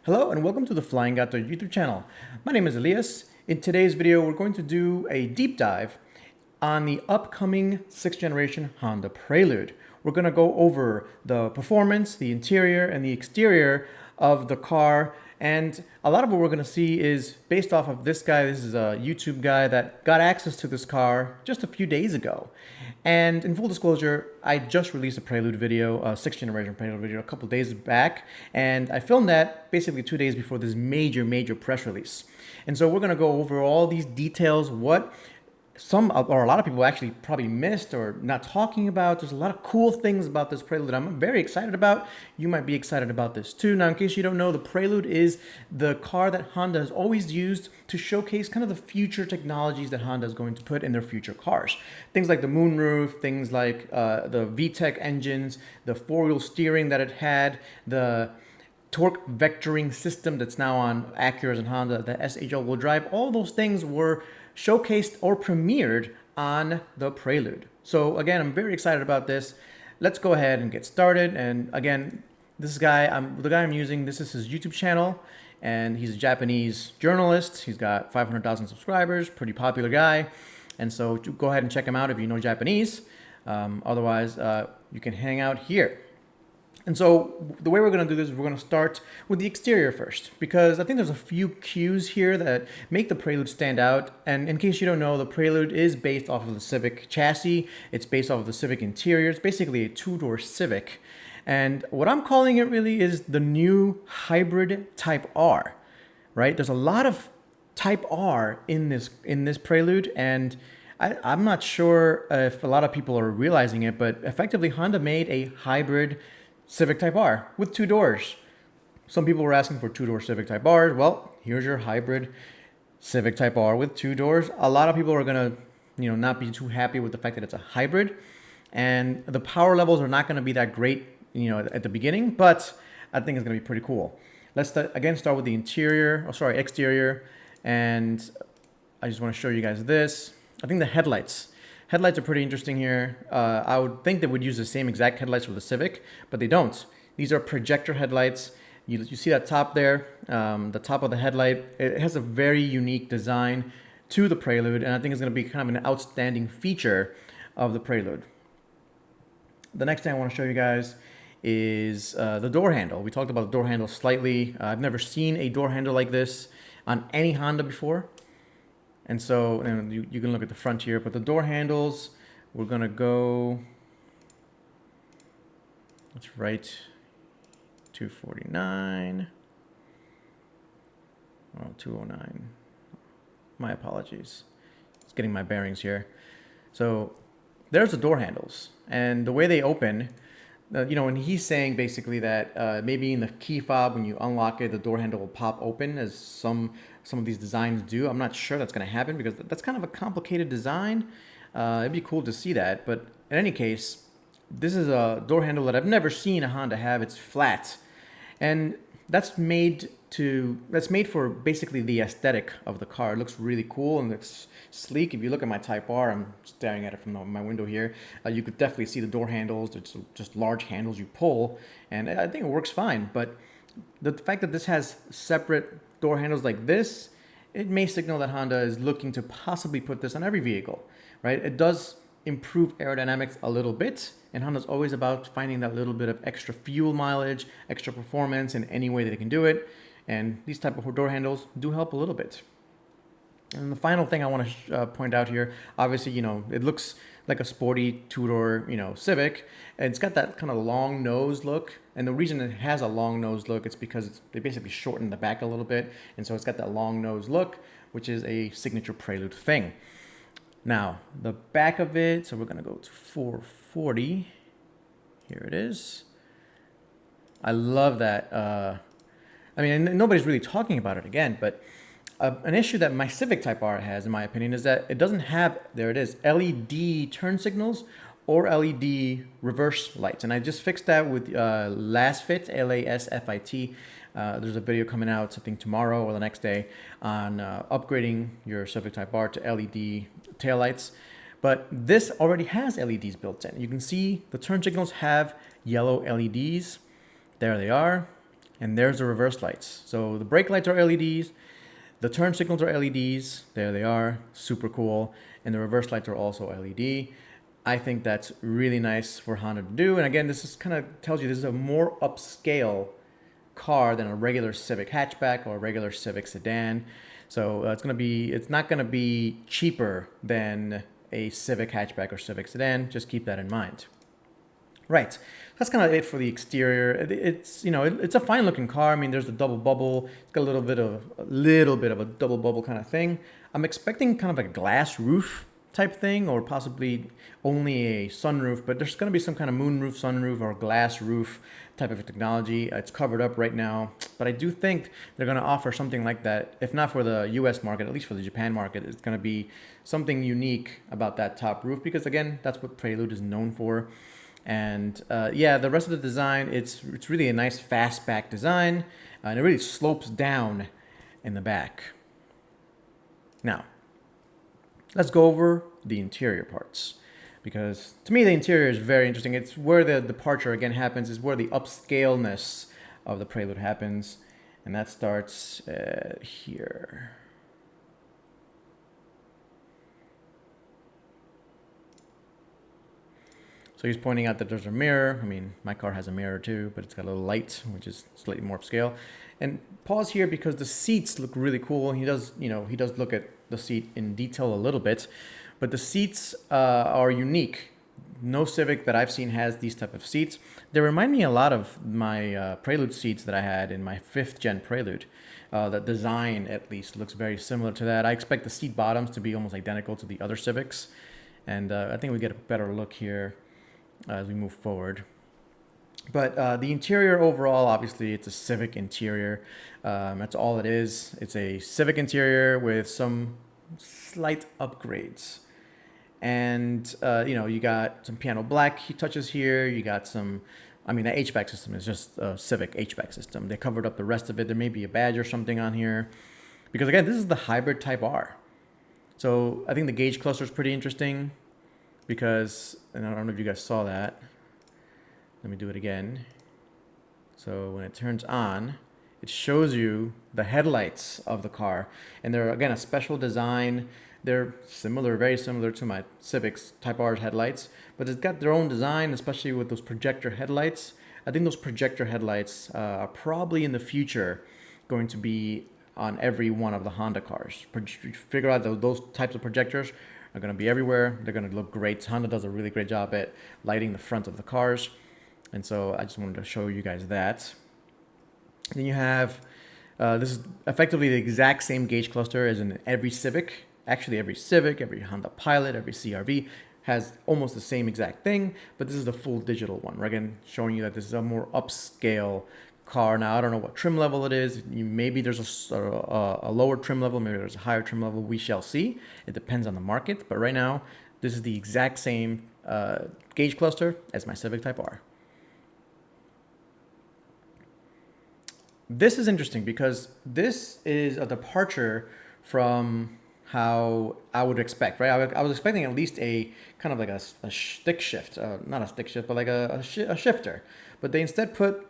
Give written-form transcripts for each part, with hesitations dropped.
Hello and welcome to the Flying Gato YouTube channel. My name is Elias. In today's video, we're going to do a deep dive on the upcoming 6th generation Honda Prelude. We're going to go over the performance, the interior, and the exterior of the car. And a lot of what we're going to see is based off of this guy. This is a YouTube guy that got access to this car just a few days ago. And in full disclosure, I just released a Prelude video, a 6th generation Prelude video a couple days back. And I filmed that basically 2 days before this major press release. And so we're going to go over all these details, what some or a lot of people actually probably missed or not talking about. There's a lot of cool things about this Prelude that I'm very excited about. You might be excited about this too. Now, in case you don't know, the Prelude is the car that Honda has always used to showcase kind of the future technologies that Honda is going to put in their future cars. Things like the moonroof, things like the VTEC engines, the four-wheel steering that it had, the torque vectoring system that's now on Acuras and Honda, the SH all-wheel drive. All those things were showcased or premiered on the Prelude. So again, I'm very excited about this. Let's go ahead and get started. And again, this guy, the guy I'm using, this is his YouTube channel, and he's a Japanese journalist. He's got 500,000 subscribers, pretty popular guy. And so go ahead and check him out if you know Japanese. Otherwise, you can hang out here. And so the way we're going to do this is we're going to start with the exterior first, because I think there's a few cues here that make the Prelude stand out. And in case you don't know, the Prelude is based off of the Civic chassis. It's based off of the Civic interior. It's basically a two-door Civic. And what I'm calling it really is the new hybrid Type R, right? There's a lot of Type R in this Prelude, and I'm not sure if a lot of people are realizing it, but effectively Honda made a hybrid Civic Type R with two doors. Some people were asking for two-door Civic Type R's. Well, here's your hybrid Civic Type R with two doors. A lot of people are gonna, not be too happy with the fact that it's a hybrid, and the power levels are not gonna be that great, at the beginning. But I think it's gonna be pretty cool. Let's again start with the exterior, and I just want to show you guys this. I think the headlights. Headlights are pretty interesting here. I would think they would use the same exact headlights for the Civic, but they don't. These are projector headlights. You see that top there, the top of the headlight. It has a very unique design to the Prelude, and I think it's going to be kind of an outstanding feature of the Prelude. The next thing I want to show you guys is the door handle. We talked about the door handle slightly. I've never seen a door handle like this on any Honda before. And so you can look at the front here, but the door handles, we're going to go, let's write 249, 209. My apologies. It's getting my bearings here. So there's the door handles, and the way they open, when he's saying basically that maybe in the key fob, when you unlock it, the door handle will pop open, as some of these designs do. I'm not sure that's going to happen because that's kind of a complicated design. It'd be cool to see that. But in any case, this is a door handle that I've never seen a Honda have. It's flat, and that's made for basically the aesthetic of the car. It looks really cool and it's sleek. If you look at my Type R, I'm staring at it from my window here. You could definitely see the door handles. It's just large handles you pull, and I think it works fine. But the fact that this has separate door handles like this, it may signal that Honda is looking to possibly put this on every vehicle, right? It does improve aerodynamics a little bit, and Honda's always about finding that little bit of extra fuel mileage, extra performance in any way that they can do it. And these type of door handles do help a little bit. And the final thing I want to point out here, obviously, it looks like a sporty two-door, Civic. And it's got that kind of long nose look. And the reason it has a long nose look is because they basically shortened the back a little bit. And so it's got that long nose look, which is a signature Prelude thing. Now, the back of it, so we're going to go to 440. Here it is. I love that. Nobody's really talking about it again, but an issue that my Civic Type R has, in my opinion, is that it doesn't have, there it is, LED turn signals or LED reverse lights. And I just fixed that with LASFIT, LASFIT. There's a video coming out, something tomorrow or the next day, on upgrading your Civic Type R to LED taillights. But this already has LEDs built in. You can see the turn signals have yellow LEDs. There they are. And there's the reverse lights. So the brake lights are LEDs, the turn signals are LEDs. There they are, super cool. And the reverse lights are also LED. I think that's really nice for Honda to do. And again, this is kind of tells you this is a more upscale car than a regular Civic hatchback or a regular Civic sedan. So it's not gonna be cheaper than a Civic hatchback or Civic sedan. Just keep that in mind. Right, that's kind of it for the exterior. It's it's a fine looking car. I mean, there's the double bubble. It's got a little bit of a double bubble kind of thing. I'm expecting kind of a glass roof type thing, or possibly only a sunroof. But there's going to be some kind of moonroof, sunroof, or glass roof type of technology. It's covered up right now, but I do think they're going to offer something like that. If not for the U.S. market, at least for the Japan market, it's going to be something unique about that top roof, because again, that's what Prelude is known for. And yeah, the rest of the design, it's really a nice fastback design, and it really slopes down in the back. Now, let's go over the interior parts, because to me the interior is very interesting. It's where the departure again happens, is where the upscaleness of the Prelude happens, and that starts here. So he's pointing out that there's a mirror. I mean, my car has a mirror too, but it's got a little light, which is slightly more upscale. And pause here because the seats look really cool. He does look at the seat in detail a little bit, but the seats are unique. No Civic that I've seen has these type of seats. They remind me a lot of my Prelude seats that I had in my 5th gen Prelude. The design, at least, looks very similar to that. I expect the seat bottoms to be almost identical to the other Civics, and I think we get a better look here as we move forward. But the interior overall, obviously, it's a Civic interior. That's all it is. It's a Civic interior with some slight upgrades. And, you got some piano black touches here. You got some, the HVAC system is just a Civic HVAC system. They covered up the rest of it. There may be a badge or something on here. Because, again, this is the hybrid Type R. So I think the gauge cluster is pretty interesting, because, and I don't know if you guys saw that. Let me do it again. So when it turns on, it shows you the headlights of the car. And they're, again, a special design. They're similar, very similar to my Civic's Type R's headlights, but it's got their own design, especially with those projector headlights. I think those projector headlights are probably in the future going to be on every one of the Honda cars. Figure out those types of projectors are going to be everywhere. They're going to look great. Honda does a really great job at lighting the front of the cars. And so I just wanted to show you guys that. Then you have, this is effectively the exact same gauge cluster as in every Civic. Actually, every Civic, every Honda Pilot, every CR-V has almost the same exact thing, but this is the full digital one. We're again showing you that this is a more upscale car. Now, I don't know what trim level it is. Maybe there's a lower trim level, maybe there's a higher trim level. We shall see. It depends on the market. But right now, this is the exact same gauge cluster as my Civic Type R. This is interesting because this is a departure from how I would expect, right? I was expecting at least a kind of like a stick shift, not a stick shift, but like a shifter. But they instead put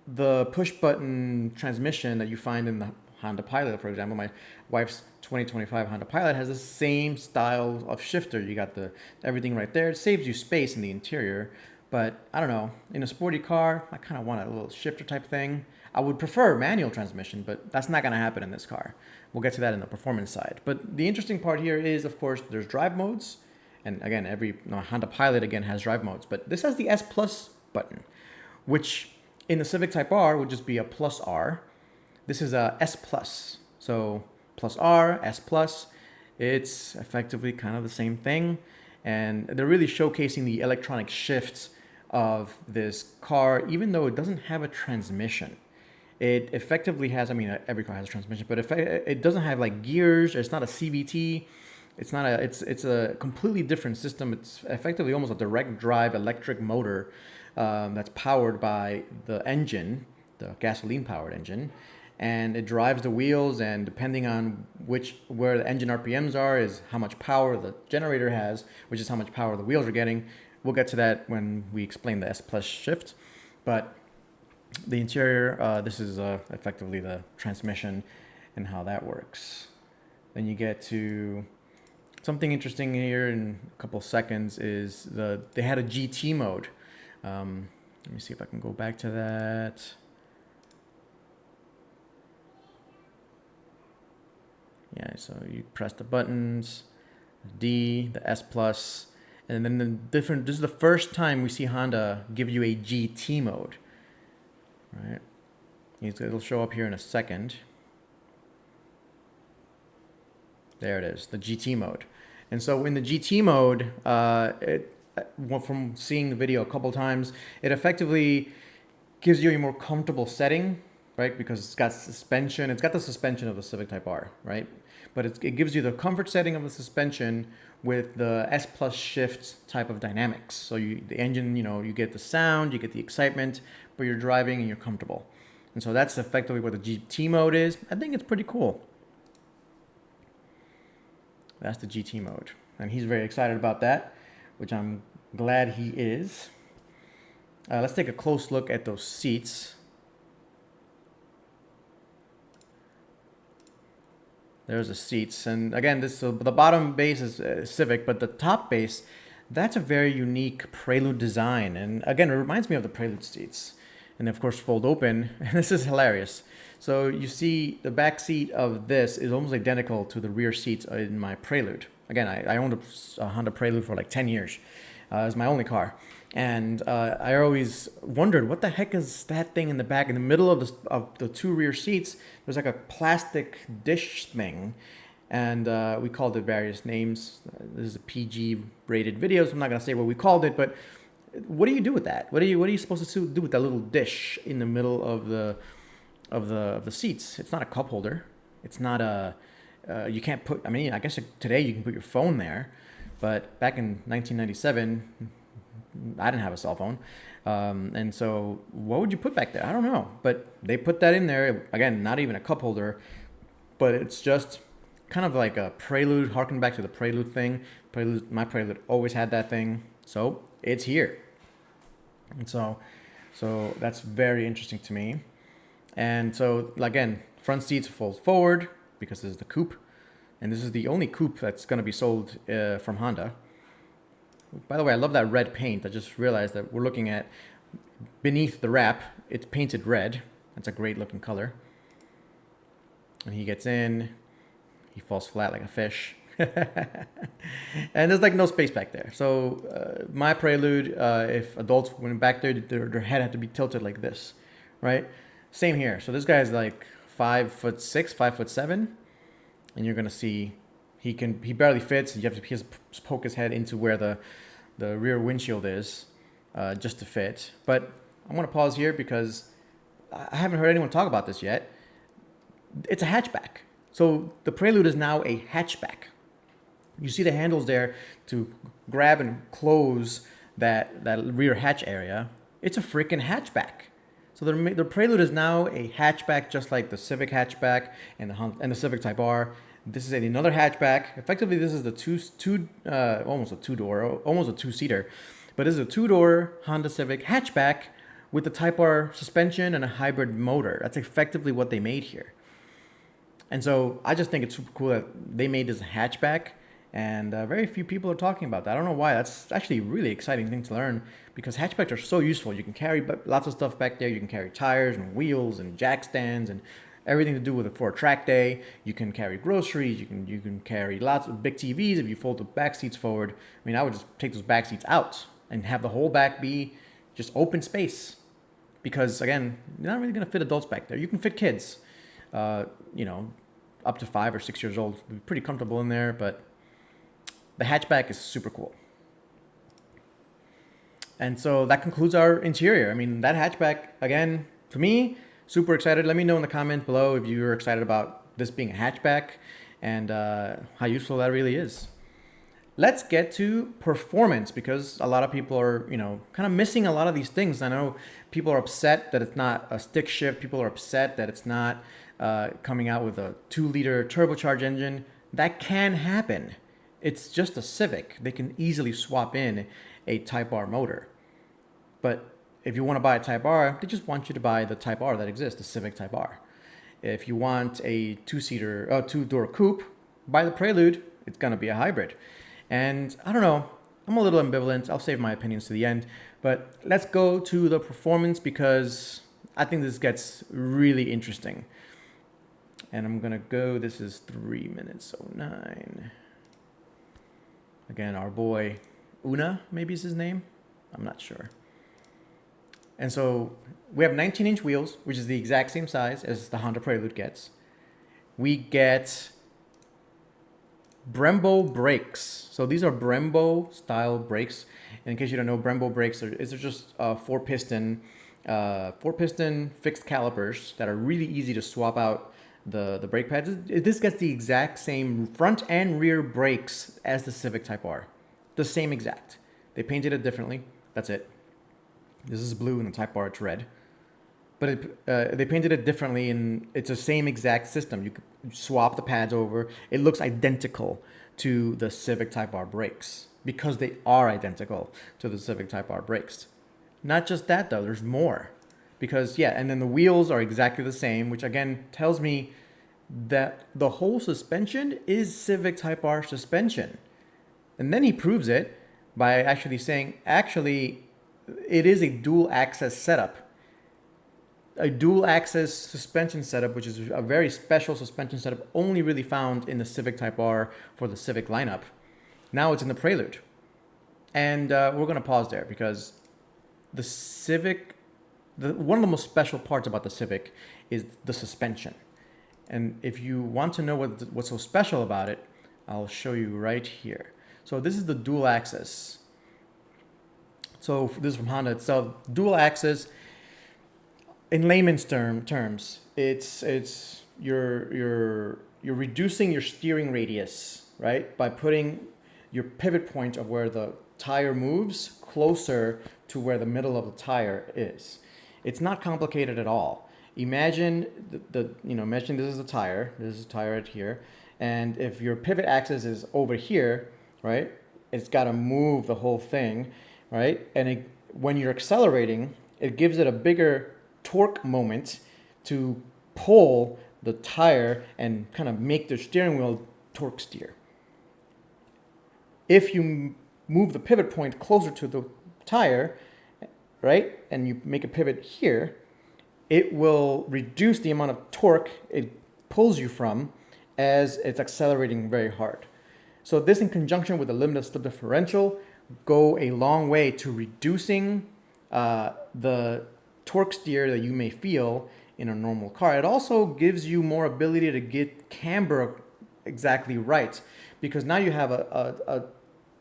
the push button transmission that you find in the Honda Pilot, for example. My wife's 2025 Honda Pilot has the same style of shifter. You got everything right there. It saves you space in the interior, but I don't know. In a sporty car, I kind of want a little shifter type thing. I would prefer manual transmission, but that's not going to happen in this car. We'll get to that in the performance side. But the interesting part here is, of course, there's drive modes. And again, every Honda Pilot, again, has drive modes. But this has the S Plus button, which in the Civic Type R would just be a plus R. This is a S Plus. So plus R, S Plus. It's effectively kind of the same thing. And they're really showcasing the electronic shifts of this car, even though it doesn't have a transmission. It effectively has, every car has a transmission, but it doesn't have like gears. It's not a CVT. It's a completely different system. It's effectively almost a direct drive electric motor that's powered by the engine, the gasoline powered engine, and it drives the wheels. And depending on where the engine RPMs are, is how much power the generator has, which is how much power the wheels are getting. We'll get to that when we explain the S Plus shift, but The interior, this is effectively the transmission and how that works. Then you get to something interesting here in a couple seconds is they had a GT mode. Let me see if I can go back to that. Yeah, so you press the buttons, D, the S plus, and then this is the first time we see Honda give you a GT mode, right? It'll show up here in a second. There it is, the GT mode. And so in the GT mode, from seeing the video a couple times, it effectively gives you a more comfortable setting, right? Because it's got suspension. It's got the suspension of the Civic Type R, right? But it gives you the comfort setting of the suspension with the S plus shift type of dynamics. So the engine, you get the sound, you get the excitement, but you're driving and you're comfortable. And so that's effectively what the GT mode is. I think it's pretty cool. That's the GT mode. And he's very excited about that, which I'm glad he is. Let's take a close look at those seats. There's the seats. And again, the bottom base is Civic, but the top base, that's a very unique Prelude design. And again, it reminds me of the Prelude seats. And of course, fold open. And this is hilarious. So you see the back seat of this is almost identical to the rear seats in my Prelude. Again, I owned a Honda Prelude for like 10 years. It was my only car. And I always wondered, what the heck is that thing in the back? In the middle of the two rear seats, there's like a plastic dish thing. And we called it various names. This is a PG rated video, so I'm not going to say what we called it. But what do you do with that? What are you supposed to do with that little dish in the middle of the seats? It's not a cup holder. It's not a... you can't put... I mean, I guess today you can put your phone there. But back in 1997... I didn't have a cell phone. And so what would you put back there? I don't know. But they put that in there. Again, not even a cup holder. But it's just kind of like a Prelude, harking back to the Prelude thing. My Prelude always had that thing. So it's here. And so that's very interesting to me. And so, again, front seats fold forward because this is the coupe. And this is the only coupe that's going to be sold from Honda. By the way, I love that red paint. I just realized that we're looking at beneath the wrap. It's painted red. That's a great looking color. And he gets in. He falls flat like a fish. And there's like no space back there. So my Prelude, if adults went back there, their head had to be tilted like this, right? Same here. So this guy's like 5'6", 5'7", and you're gonna see he barely fits. You have to poke his head into where the rear windshield is, just to fit. But I'm gonna pause here because I haven't heard anyone talk about this yet. It's a hatchback. So the Prelude is now a hatchback. You see the handles there to grab and close that rear hatch area. It's a freaking hatchback. So the Prelude is now a hatchback, just like the Civic hatchback and the Civic Type R. This is another hatchback. Effectively, this is the almost a two-seater, but this is a two-door Honda Civic hatchback with the Type R suspension and a hybrid motor. That's effectively what they made here. And so I just think it's super cool that they made this a hatchback, and very few people are talking about that. I don't know why. That's actually a really exciting thing to learn because hatchbacks are so useful. You can carry lots of stuff back there. You can carry tires and wheels and jack stands and everything to do with it for a track day. You can carry groceries. You can carry lots of big TVs if you fold the back seats forward. I mean, I would just take those back seats out and have the whole back be just open space because, again, you're not really going to fit adults back there. You can fit kids, up to 5 or 6 years old. Be pretty comfortable in there, but the hatchback is super cool. And so that concludes our interior. I mean, that hatchback, again, for me, super excited. Let me know in the comments below if you're excited about this being a hatchback and how useful that really is. Let's get to performance because a lot of people are, kind of missing a lot of these things. I know people are upset that it's not a stick shift. People are upset that it's not coming out with a 2-liter turbocharged engine. That can happen. It's just a Civic. They can easily swap in a Type R motor. But if you want to buy a Type R, they just want you to buy the Type R that exists, the Civic Type R. If you want a two-door coupe, buy the Prelude. It's gonna be a hybrid. And I don't know, I'm a little ambivalent. I'll save my opinions to the end. But let's go to the performance because I think this gets really interesting. And I'm gonna go, this is 3 minutes 09. Again, our boy Una, maybe is his name. I'm not sure. And so we have 19-inch wheels, which is the exact same size as the Honda Prelude gets. We get Brembo brakes. So these are Brembo style brakes. And in case you don't know, Brembo brakes are just four piston fixed calipers that are really easy to swap out the brake pads. This gets the exact same front and rear brakes as the Civic Type R. The same exact. They painted it differently. That's it. This is blue and the Type R it's red. But they painted it differently, and it's the same exact system. You could swap the pads over. It looks identical to the Civic Type R brakes because they are identical to the Civic Type R brakes. Not just that though, there's more. Because yeah, and then the wheels are exactly the same, which again tells me that the whole suspension is Civic Type R suspension. And then he proves it by actually saying, it is a dual axis setup. A dual axis suspension setup, which is a very special suspension setup only really found in the Civic Type R for the Civic lineup. Now it's in the Prelude. And we're going to pause there because the Civic, one of the most special parts about the Civic is the suspension. And if you want to know what's so special about it, I'll show you right here. So this is the dual axis. So this is from Honda itself. Dual axis, in layman's terms, it's you're reducing your steering radius, right? By putting your pivot point of where the tire moves closer to where the middle of the tire is. It's not complicated at all. Imagine imagine this is a tire. This is a tire right here, and if your pivot axis is over here, right? It's got to move the whole thing, right? And when you're accelerating, it gives it a bigger torque moment to pull the tire and kind of make the steering wheel torque steer. If you move the pivot point closer to the tire, right, and you make a pivot here, it will reduce the amount of torque it pulls you from as it's accelerating very hard. So this, in conjunction with the limited slip differential, go a long way to reducing the torque steer that you may feel in a normal car. It also gives you more ability to get camber exactly right, because now you have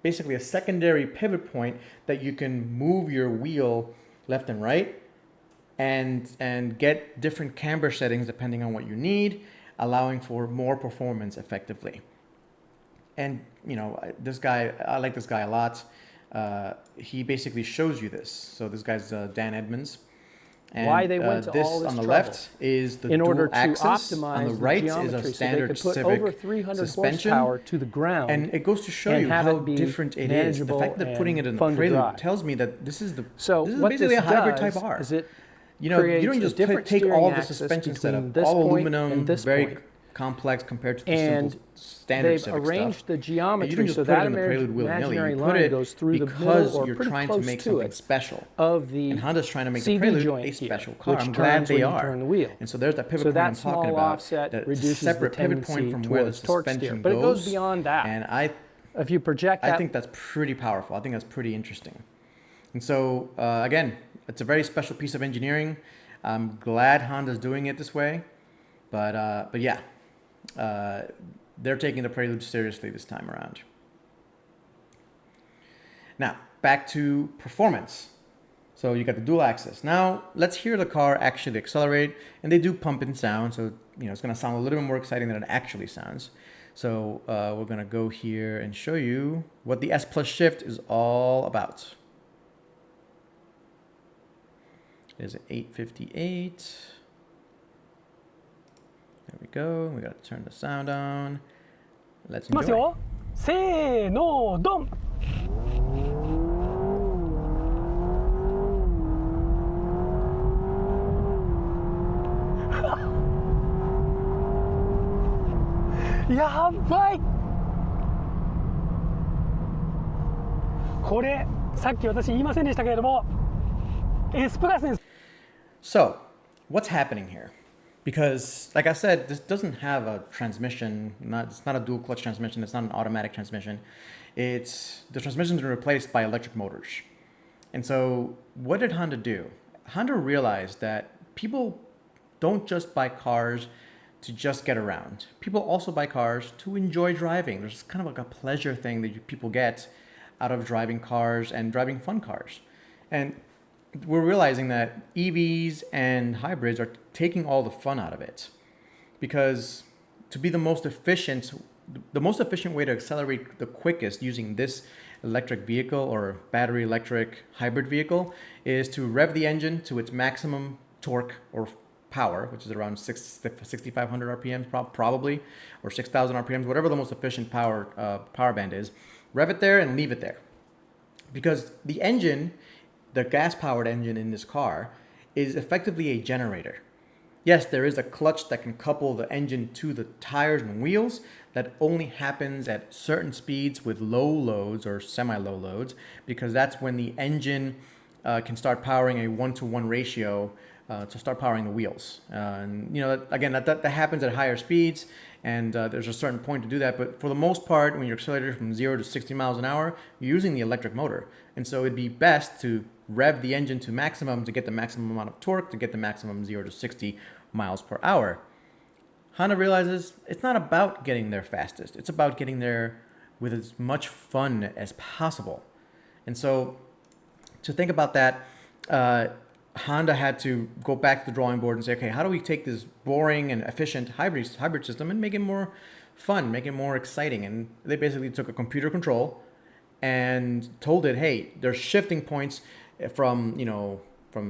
basically a secondary pivot point that you can move your wheel left and right and get different camber settings depending on what you need, allowing for more performance effectively. And this guy, I like this guy a lot. He basically shows you this. So this guy's Dan Edmonds. And why they went to this all this on the trouble left is the in order dual to axis. optimize On the right is a so standard they could put Civic over 300 suspension. horsepower to the ground, And it goes to show and you have how it be different it is. The fact that they're putting it in the fun to Prelude drive. tells me that this is what basically a this hybrid does Type R. is it You creates don't a just different take steering all the axis suspension between setup, this all point aluminum, and this very point. complex compared to the And simple standard they've Civic arranged stuff. the geometry You don't just so put it that in the Prelude willy-nilly. imaginary You put line it goes through the because middle or you're pretty trying to close make to something it special. of the And Honda's trying to make the CV Prelude joint a special here, car. which I'm turns glad they when you are. turn the wheel. And so there's that pivot So point that I'm small talking about. offset That's a reduces separate the pivot point tendency from where the towards torque steer. suspension But it goes goes. beyond that. And if you project that, I think that's pretty powerful. I think that's pretty interesting. And so, again, it's a very special piece of engineering. I'm glad Honda's doing it this way. But yeah, they're taking the Prelude seriously this time around. Now, back to performance. So you got the dual axis. Now, let's hear the car actually accelerate. And they do pump in sound, so it's going to sound a little bit more exciting than it actually sounds. So we're going to go here and show you what the S Plus shift is all about. It is 858. There we go. We got to turn the sound on. Let's enjoy. せーのドンやばい。これさっき私言いませんでしたけれども、S プラスです。 So, what's happening here? Because, like I said, this doesn't have a transmission. It's not a dual clutch transmission. It's not an automatic transmission. The transmissions are replaced by electric motors. And so, what did Honda do? Honda realized that people don't just buy cars to just get around. People also buy cars to enjoy driving. There's kind of like a pleasure thing that people get out of driving cars and driving fun cars. And we're realizing that EVs and hybrids are taking all the fun out of it, because to be the most efficient way to accelerate the quickest using this electric vehicle or battery electric hybrid vehicle is to rev the engine to its maximum torque or power, which is around 6,500 RPMs probably, or 6,000 RPMs, whatever the most efficient power band is. Rev it there and leave it there, because the engine, the gas-powered engine in this car, is effectively a generator. Yes, there is a clutch that can couple the engine to the tires and wheels. That only happens at certain speeds with low loads or semi-low loads, because that's when the engine can start powering a 1-to-1 ratio to start powering the wheels. And again, that happens at higher speeds, and there's a certain point to do that. But for the most part, when you're accelerated from 0 to 60 miles an hour, you're using the electric motor. And so it'd be best to rev the engine to maximum to get the maximum amount of torque, to get the maximum 0 to 60 miles per hour. Honda realizes it's not about getting there fastest. It's about getting there with as much fun as possible. And so to think about that, Honda had to go back to the drawing board and say, okay, how do we take this boring and efficient hybrid system and make it more fun, make it more exciting? And they basically took a computer control and told it, hey, there's shifting points from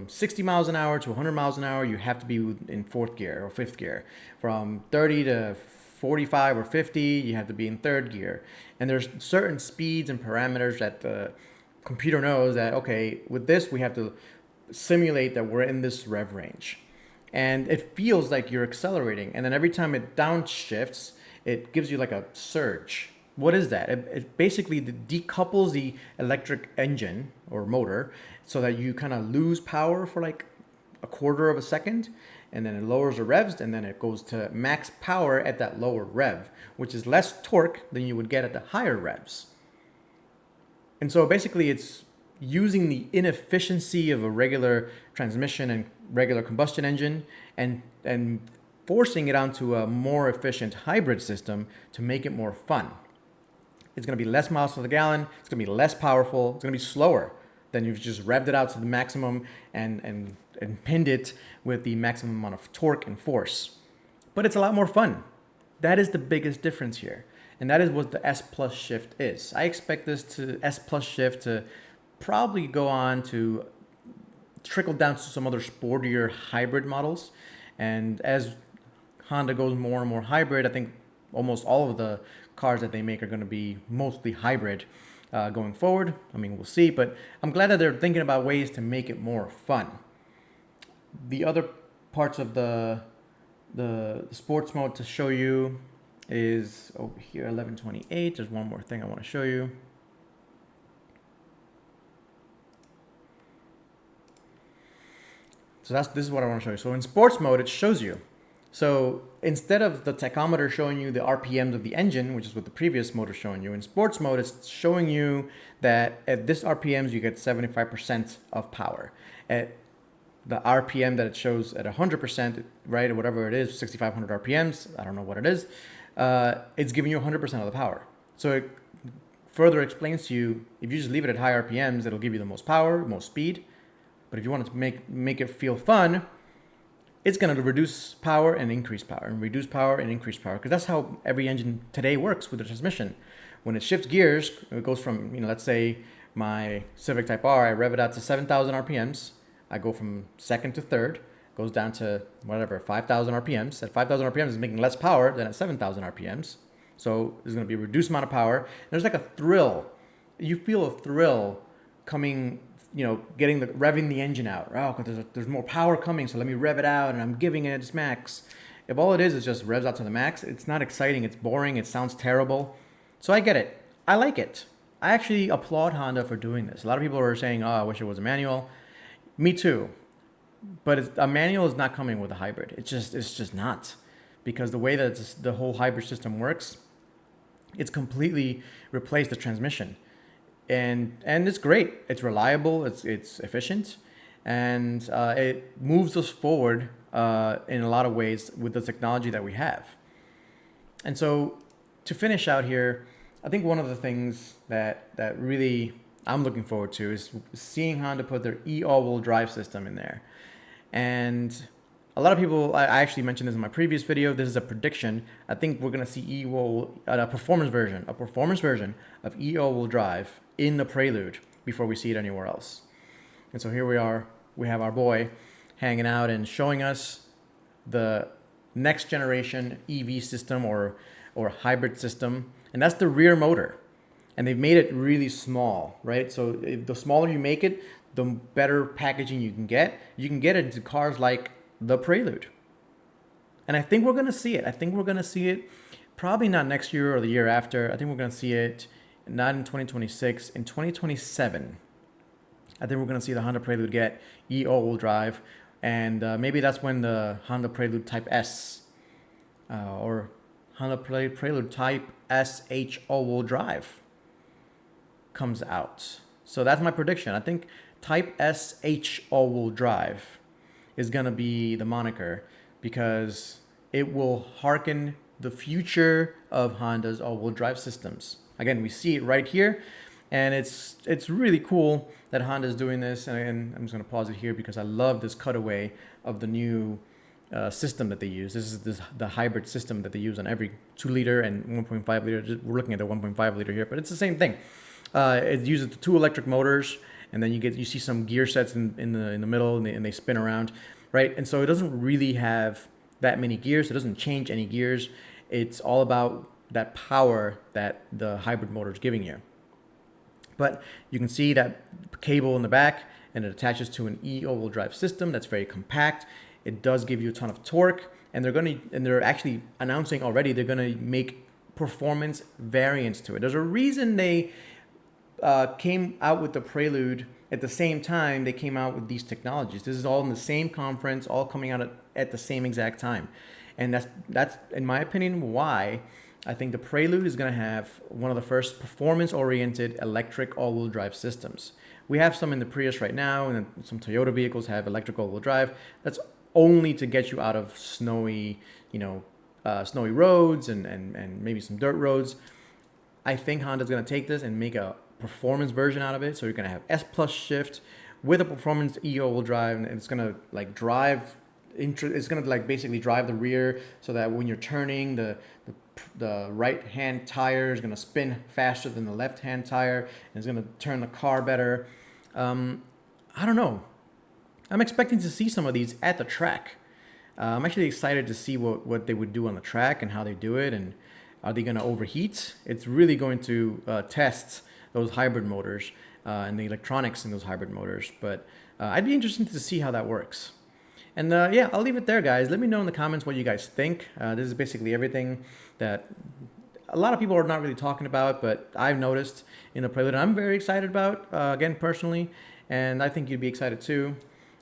60 miles an hour to 100 miles an hour. You have to be in fourth gear or fifth gear. From 30 to 45 or 50, you have to be in third gear. And there's certain speeds and parameters that the computer knows that, okay, with this, we have to simulate that we're in this rev range. And it feels like you're accelerating. And then every time it downshifts, it gives you like a surge. What is that? It basically decouples the electric engine or motor so that you kind of lose power for like a quarter of a second, and then it lowers the revs, and then it goes to max power at that lower rev, which is less torque than you would get at the higher revs. And so basically it's using the inefficiency of a regular transmission and regular combustion engine and forcing it onto a more efficient hybrid system to make it more fun. It's going to be less miles to the gallon. It's going to be less powerful. It's going to be slower than you've just revved it out to the maximum and pinned it with the maximum amount of torque and force. But it's a lot more fun. That is the biggest difference here. And that is what the S Plus shift is. I expect this S Plus shift to probably go on to trickle down to some other sportier hybrid models. And as Honda goes more and more hybrid, I think almost all of the cars that they make are going to be mostly hybrid going forward. I mean, we'll see, but I'm glad that they're thinking about ways to make it more fun. The other parts of the sports mode to show you is over here, 1128. There's one more thing I want to show you. So this is what I want to show you. So in sports mode, it shows you. So instead of the tachometer showing you the RPMs of the engine, which is what the previous motor is showing you, in sports mode, it's showing you that at this RPMs, you get 75% of power. At the RPM that it shows at 100%, right, or whatever it is, 6,500 RPMs, I don't know what it is, it's giving you 100% of the power. So it further explains to you, if you just leave it at high RPMs, it'll give you the most power, most speed. But if you want it to make it feel fun, it's going to reduce power and increase power, and reduce power and increase power, because that's how every engine today works with the transmission. When it shifts gears, it goes from, let's say my Civic Type R, I rev it out to 7,000 RPMs. I go from second to third, goes down to whatever, 5,000 RPMs. At 5,000 RPMs, it's making less power than at 7,000 RPMs. So there's going to be a reduced amount of power. There's like a thrill. You feel a thrill coming getting revving the engine out. Oh, 'cause there's more power coming, so let me rev it out, and I'm giving it its max. If all it is just revs out to the max, it's not exciting. It's boring. It sounds terrible. So I get it. I like it. I actually applaud Honda for doing this. A lot of people are saying, "Oh, I wish it was a manual." Me too. But a manual is not coming with a hybrid. It's just not, because the way that the whole hybrid system works, it's completely replaced the transmission, and it's great. It's reliable. It's efficient, and it moves us forward in a lot of ways with the technology that we have. And so, to finish out here, I think one of the things that really I'm looking forward to is seeing Honda put their all-wheel drive system in there. And a lot of people, I actually mentioned this in my previous video. This is a prediction. I think we're gonna see a performance version of all-wheel drive in the Prelude before we see it anywhere else. And so here we are. We have our boy hanging out and showing us the next generation EV system or hybrid system, and that's the rear motor. And they've made it really small, right? So the smaller you make it, the better packaging you can get. You can get it into cars like the Prelude. And I think we're going to see it. I think we're going to see it probably not next year or the year after. I think we're going to see it not in 2026, in 2027. I think we're going to see the Honda Prelude get all-wheel drive. And maybe that's when the Honda Prelude Type S or Honda Prelude Type SH all-wheel drive comes out. So that's my prediction. I think Type SH all-wheel drive is going to be the moniker, because it will harken the future of Honda's all-wheel drive systems. Again, we see it right here, and it's really cool that Honda is doing this. And I'm just going to pause it here because I love this cutaway of the new system that they use. This is the hybrid system that they use on every 2 liter and 1.5 liter. We're looking at the 1.5 liter here, but it's the same thing. It uses the 2 electric motors, and then you see some gear sets in the middle, and they spin around, right? And so it doesn't really have that many gears. It doesn't change any gears. It's all about that power that the hybrid motor is giving you. But you can see that cable in the back, and it attaches to an all-wheel drive system that's very compact. It does give you a ton of torque, and they're actually announcing already they're gonna make performance variants to it. There's a reason they came out with the Prelude at the same time they came out with these technologies. This is all in the same conference, all coming out at the same exact time. And that's in my opinion why I think the Prelude is going to have one of the first performance-oriented electric all-wheel drive systems. We have some in the Prius right now, and some Toyota vehicles have electric all-wheel drive. That's only to get you out of snowy roads and maybe some dirt roads. I think Honda's going to take this and make a performance version out of it. So you're going to have S Plus shift with a performance all-wheel drive, and it's going to it's going to basically drive the rear, so that when you're turning, the right hand tire is going to spin faster than the left hand tire, and it's going to turn the car better. I don't know. I'm expecting to see some of these at the track. I'm actually excited to see what they would do on the track and how they do it, and are they going to overheat? It's really going to test those hybrid motors and the electronics in those hybrid motors. But I'd be interested to see how that works. And yeah, I'll leave it there, guys. Let me know in the comments what you guys think. This is basically everything that a lot of people are not really talking about, but I've noticed in the Prelude. I'm very excited about, again, personally, and I think you'd be excited too.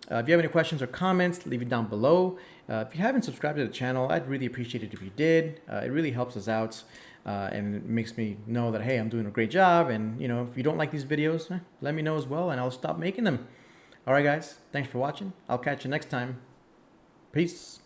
If you have any questions or comments, leave it down below. If you haven't subscribed to the channel, I'd really appreciate it if you did. It really helps us out, and it makes me know that, hey, I'm doing a great job. And if you don't like these videos, let me know as well, and I'll stop making them. All right, guys, thanks for watching. I'll catch you next time. Peace.